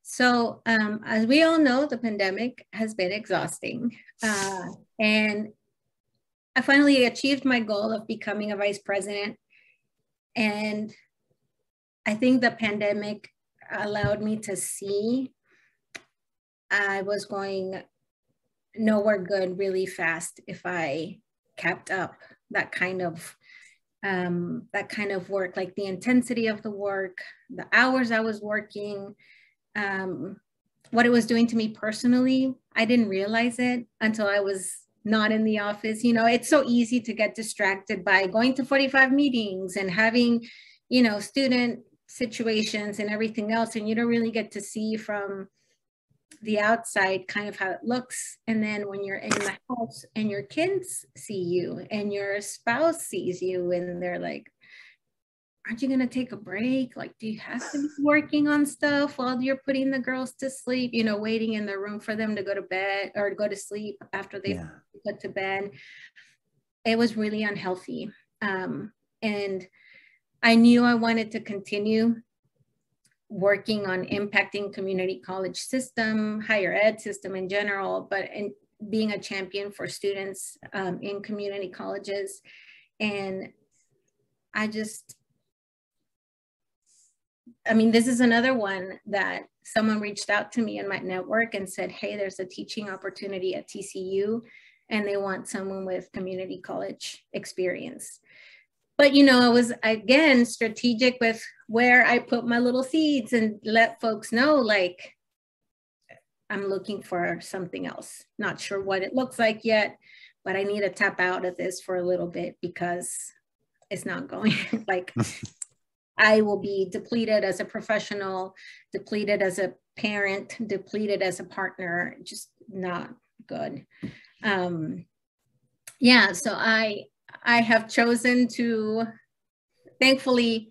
So as we all know, the pandemic has been exhausting. And I finally achieved my goal of becoming a vice president. And I think the pandemic allowed me to see I was going nowhere good really fast if I kept up that kind of work, like the intensity of the work, the hours I was working, what it was doing to me personally. I didn't realize it until I was not in the office. You know, it's so easy to get distracted by going to 45 meetings and having, you know, student situations and everything else. And you don't really get to see from the outside kind of how it looks. And then when you're in the house and your kids see you and your spouse sees you and they're like, aren't you going to take a break? Like, do you have to be working on stuff while you're putting the girls to sleep, you know, waiting in the room for them to go to bed or to go to sleep after they've put to bed? It was really unhealthy. And I knew I wanted to continue working on impacting community college system, higher ed system in general, but in being a champion for students in community colleges. And I mean, this is another one that someone reached out to me in my network and said, hey, there's a teaching opportunity at TCU and they want someone with community college experience. But, you know, I was, again, strategic with where I put my little seeds and let folks know, like, I'm looking for something else. Not sure what it looks like yet, but I need to tap out of this for a little bit because it's not going like I will be depleted as a professional, depleted as a parent, depleted as a partner, just not good. Yeah, so I have chosen to, thankfully,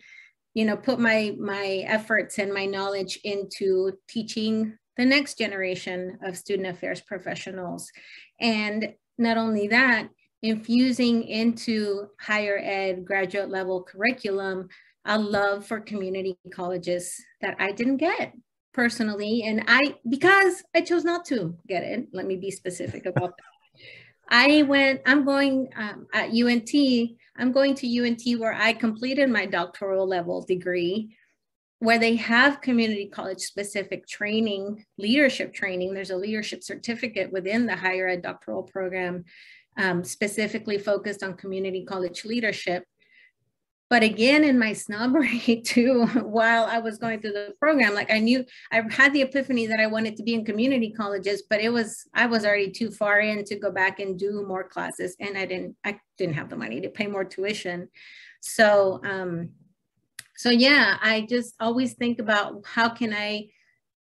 you know, put my efforts and my knowledge into teaching the next generation of student affairs professionals. And not only that, infusing into higher ed graduate level curriculum a love for community colleges that I didn't get personally. And because I chose not to get it, let me be specific about that. I'm going at UNT, I'm going to UNT where I completed my doctoral level degree, where they have community college specific training, leadership training. There's a leadership certificate within the higher ed doctoral program, specifically focused on community college leadership. But again, in my snobbery too, while I was going through the program, like I had the epiphany that I wanted to be in community colleges, but I was already too far in to go back and do more classes. And I didn't have the money to pay more tuition. So yeah, I just always think about how can I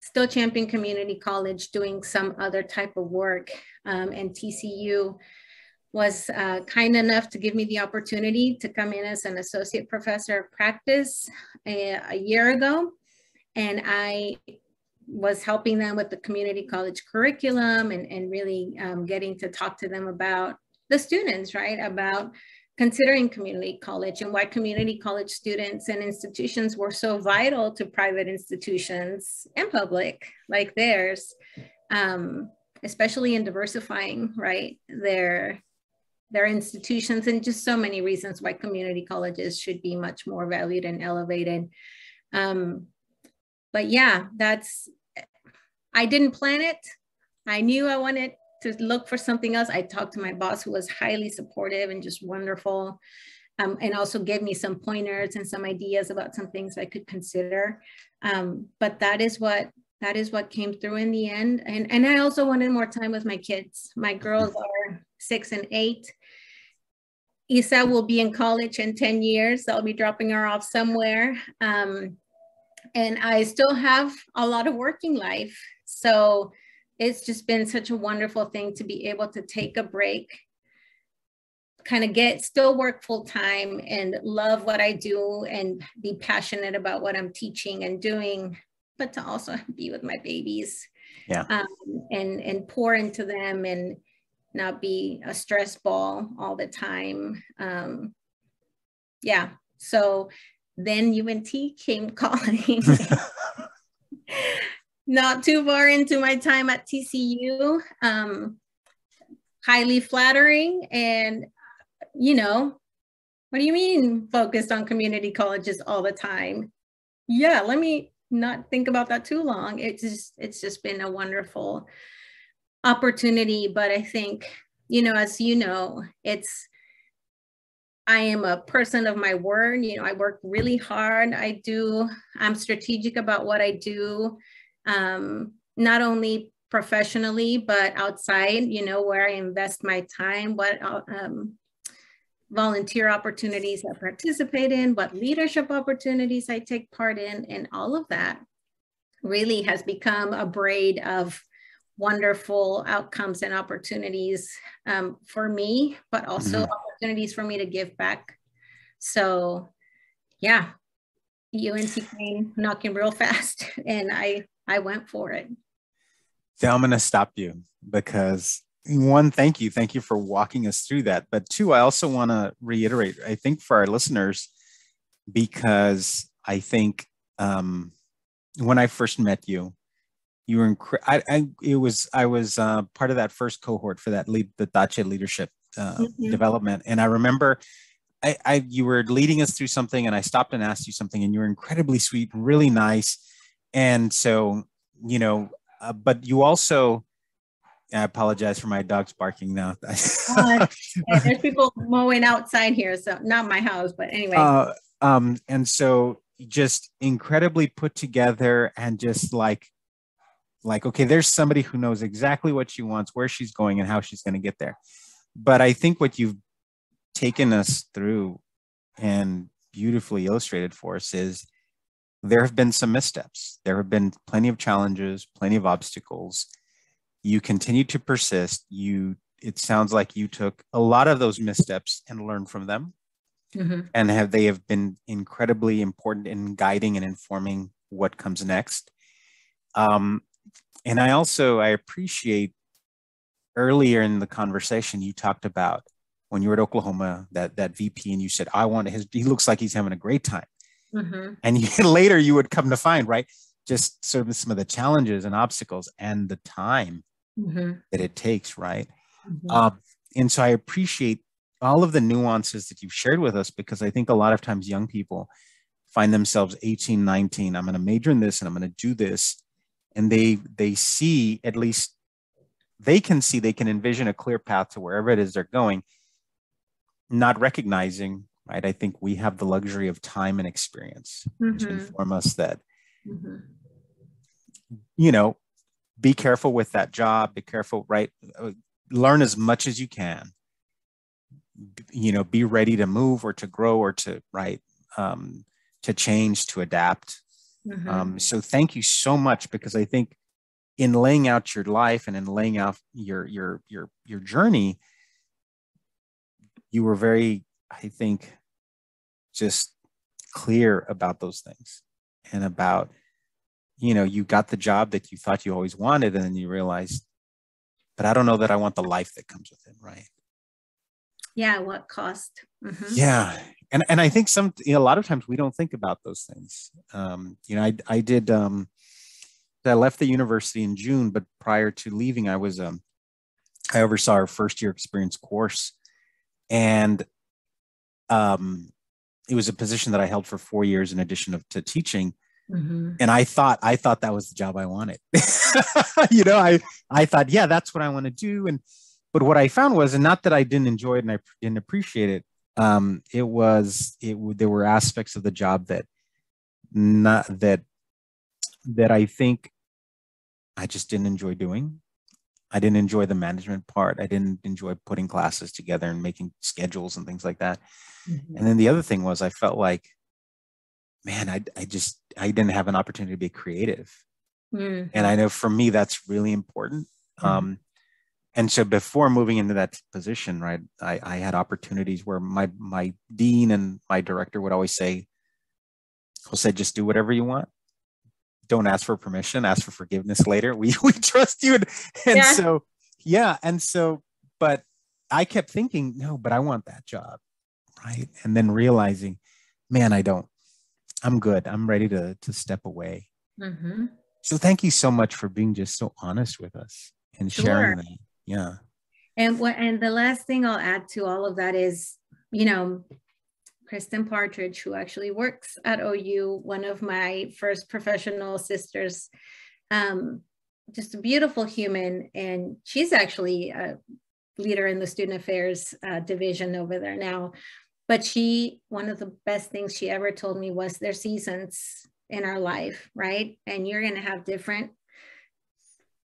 still champion community college doing some other type of work. And TCU was kind enough to give me the opportunity to come in as an associate professor of practice a year ago. And I was helping them with the community college curriculum and really getting to talk to them about the students, right? About considering community college and why community college students and institutions were so vital to private institutions and public like theirs. especially in diversifying, right, their institutions, and just so many reasons why community colleges should be much more valued and elevated. But yeah, I didn't plan it. I knew I wanted to look for something else. I talked to my boss, who was highly supportive and just wonderful, and also gave me some pointers and some ideas about some things I could consider. But that is what came through in the end. And I also wanted more time with my kids. My girls are 6 and 8. Isa will be in college in 10 years. I'll be dropping her off somewhere. And I still have a lot of working life. So it's just been such a wonderful thing to be able to take a break, kind of still work full time and love what I do and be passionate about what I'm teaching and doing, but to also be with my babies, and pour into them and not be a stress ball all the time. So then UNT came calling. Not too far into my time at TCU, highly flattering. And, what do you mean focused on community colleges all the time? Yeah, let me not think about that too long. It's just been a wonderful opportunity. But I think, as I am a person of my word. I work really hard. I'm strategic about what I do, not only professionally, but outside, where I invest my time, what volunteer opportunities I participate in, what leadership opportunities I take part in, and all of that really has become a braid of wonderful outcomes and opportunities for me, but also opportunities for me to give back. So yeah, UNT came knocking real fast, and I went for it. So I'm going to stop you because one, thank you for walking us through that. But two, I also want to reiterate, I think for our listeners, because I think when I first met you, you were I was part of that first cohort for that the Dache leadership development. And I remember you were leading us through something, and I stopped and asked you something, and you were incredibly sweet, really nice. And so, but you also, I apologize for my dogs barking now. There's people mowing outside here, so not my house, but anyway. And so just incredibly put together, and just like, okay, there's somebody who knows exactly what she wants, where she's going, and how she's going to get there. But I think what you've taken us through and beautifully illustrated for us is there have been some missteps. There have been plenty of challenges, plenty of obstacles. You continue to persist. It sounds like you took a lot of those missteps and learned from them. And they have been incredibly important in guiding and informing what comes next. And I appreciate earlier in the conversation, you talked about when you were at Oklahoma, that VP, and you said, he looks like he's having a great time. And later you would come to find, right, just sort of some of the challenges and obstacles and the time that it takes, right? And so I appreciate all of the nuances that you've shared with us, because I think a lot of times young people find themselves 18, 19, I'm going to major in this and I'm going to do this. And they see, at least they can envision a clear path to wherever it is they're going, not recognizing, right? I think we have the luxury of time and experience to inform us that, be careful with that job, be careful, right? Learn as much as you can, be ready to move or to grow or to, right, to change, to adapt. So thank you so much, because I think in laying out your life and in laying out your journey, you were very, I think, just clear about those things, and about, you got the job that you thought you always wanted, and then you realized, but I don't know that I want the life that comes with it, right? Yeah, what cost? Yeah. And I think a lot of times we don't think about those things. I did I left the university in June, but prior to leaving, I oversaw our first year experience course, and it was a position that I held for 4 years in addition to teaching. Mm-hmm. And I thought that was the job I wanted. I thought, yeah, that's what I want to do. But what I found was, and not that I didn't enjoy it and I didn't appreciate it, there were aspects of the job that I think I just didn't enjoy doing. I didn't enjoy the management part. I didn't enjoy putting classes together and making schedules and things like that. Mm-hmm. And then the other thing was, I felt like, man, I didn't have an opportunity to be creative. Mm-hmm. And I know for me, that's really important. Mm-hmm. And so before moving into that position, right, I had opportunities where my dean and my director would always say, Jose, just do whatever you want. Don't ask for permission, ask for forgiveness later. We trust you. But I kept thinking, no, but I want that job. Right. And then realizing, man, I'm good. I'm ready to step away. Mm-hmm. So thank you so much for being just so honest with us and sharing that. Yeah. And the last thing I'll add to all of that is, Kristen Partridge, who actually works at OU, one of my first professional sisters, just a beautiful human. And she's actually a leader in the student affairs division over there now. But one of the best things she ever told me was, there's seasons in our life, right? And you're going to have different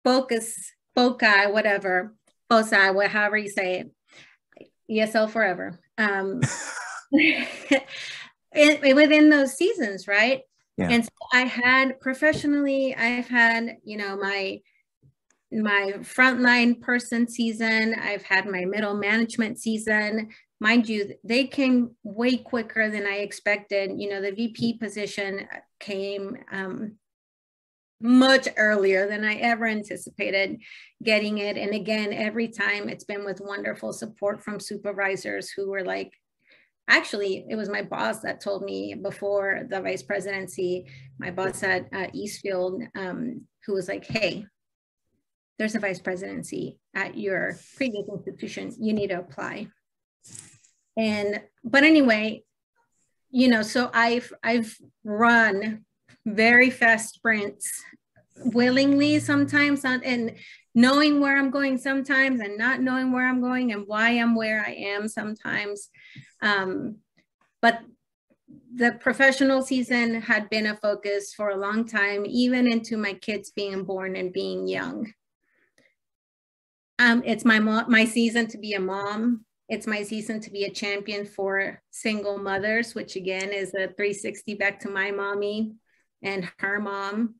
foci, whatever, foci, however you say it, ESL forever. Within those seasons, right? Yeah. And so I've had my frontline person season. I've had my middle management season. Mind you, they came way quicker than I expected. The VP position came much earlier than I ever anticipated getting it. And again, every time it's been with wonderful support from supervisors who were like, actually, it was my boss that told me before the vice presidency, my boss at Eastfield, who was like, hey, there's a vice presidency at your previous institution. You need to apply. But anyway, so I've run very fast sprints willingly sometimes, and knowing where I'm going sometimes and not knowing where I'm going and why I'm where I am sometimes. But the professional season had been a focus for a long time, even into my kids being born and being young. It's my season to be a mom. It's my season to be a champion for single mothers, which again is a 360 back to my mommy and her mom.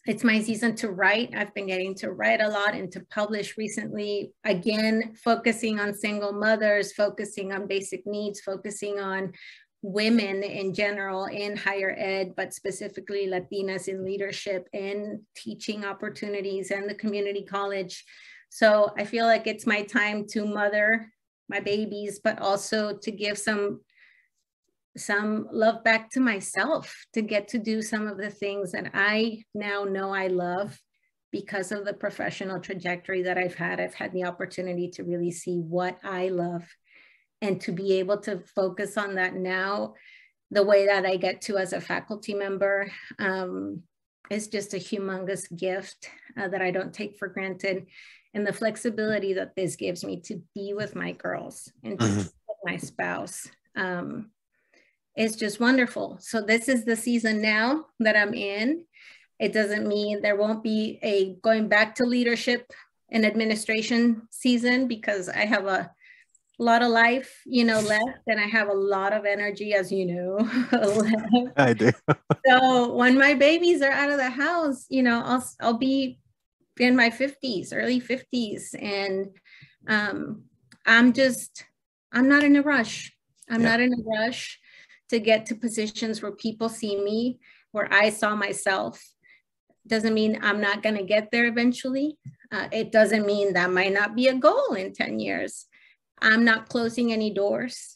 It's my season to write. I've been getting to write a lot and to publish recently, again, focusing on single mothers, focusing on basic needs, focusing on women in general in higher ed, but specifically Latinas in leadership and teaching opportunities and the community college. So I feel like it's my time to mother my babies, but also to give some love back to myself, to get to do some of the things that I now know I love because of the professional trajectory that I've had. I've had the opportunity to really see what I love and to be able to focus on that now, the way that I get to as a faculty member, is just a humongous gift that I don't take for granted. And the flexibility that this gives me to be with my girls and to be with my spouse. It's just wonderful. So this is the season now that I'm in. It doesn't mean there won't be a going back to leadership and administration season, because I have a lot of life, left, and I have a lot of energy, as you know. Left. I do. So when my babies are out of the house, I'll be in my 50s, early 50s, and I'm not in a rush. I'm not in a rush to get to positions where people see me, where I saw myself. Doesn't mean I'm not going to get there eventually. It doesn't mean that might not be a goal in 10 years. I'm not closing any doors,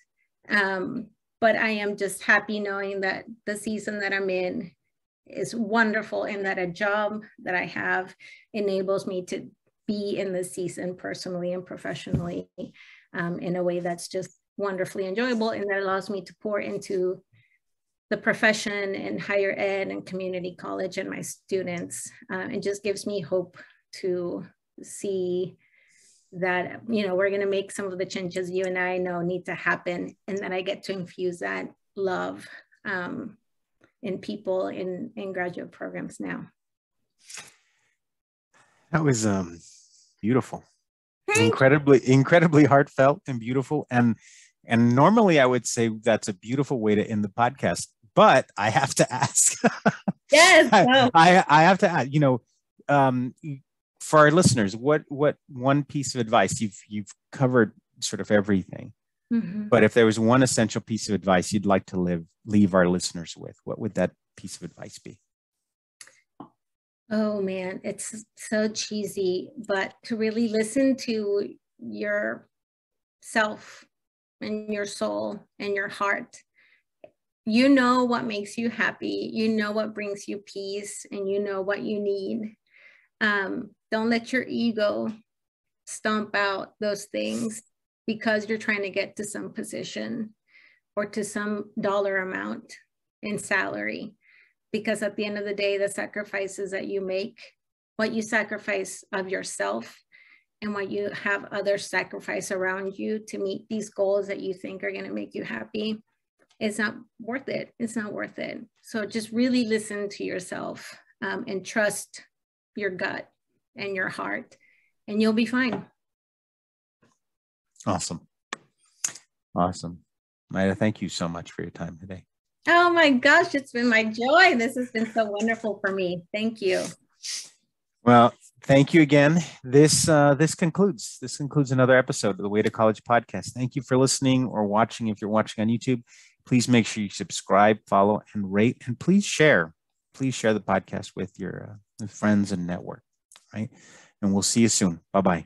but I am just happy knowing that the season that I'm in is wonderful, and that a job that I have enables me to be in the season personally and professionally in a way that's just wonderfully enjoyable, and that allows me to pour into the profession and higher ed and community college and my students. It just gives me hope to see that, we're going to make some of the changes you and I know need to happen, and that I get to infuse that love in people in graduate programs now. That was beautiful. Incredibly heartfelt and beautiful. And normally I would say that's a beautiful way to end the podcast, but I have to ask. Yes. I have to ask, for our listeners, what one piece of advice, you've covered sort of everything, but if there was one essential piece of advice you'd like to leave our listeners with, what would that piece of advice be? Oh man, it's so cheesy, but to really listen to yourself and your soul and your heart. You know what makes you happy, you know what brings you peace, and you know what you need. Don't let your ego stomp out those things because you're trying to get to some position or to some dollar amount in salary. Because at the end of the day, the sacrifices that you make, what you sacrifice of yourself and what you have others sacrifice around you to meet these goals that you think are going to make you happy, it's not worth it. It's not worth it. So just really listen to yourself and trust your gut and your heart, and you'll be fine. Awesome. Mayra, thank you so much for your time today. Oh my gosh, it's been my joy. This has been so wonderful for me. Thank you. Well, thank you again. This concludes another episode of the Way to College podcast. Thank you for listening or watching. If you're watching on YouTube, please make sure you subscribe, follow, and rate, and please share the podcast with your friends and network. Right, and we'll see you soon. Bye-bye.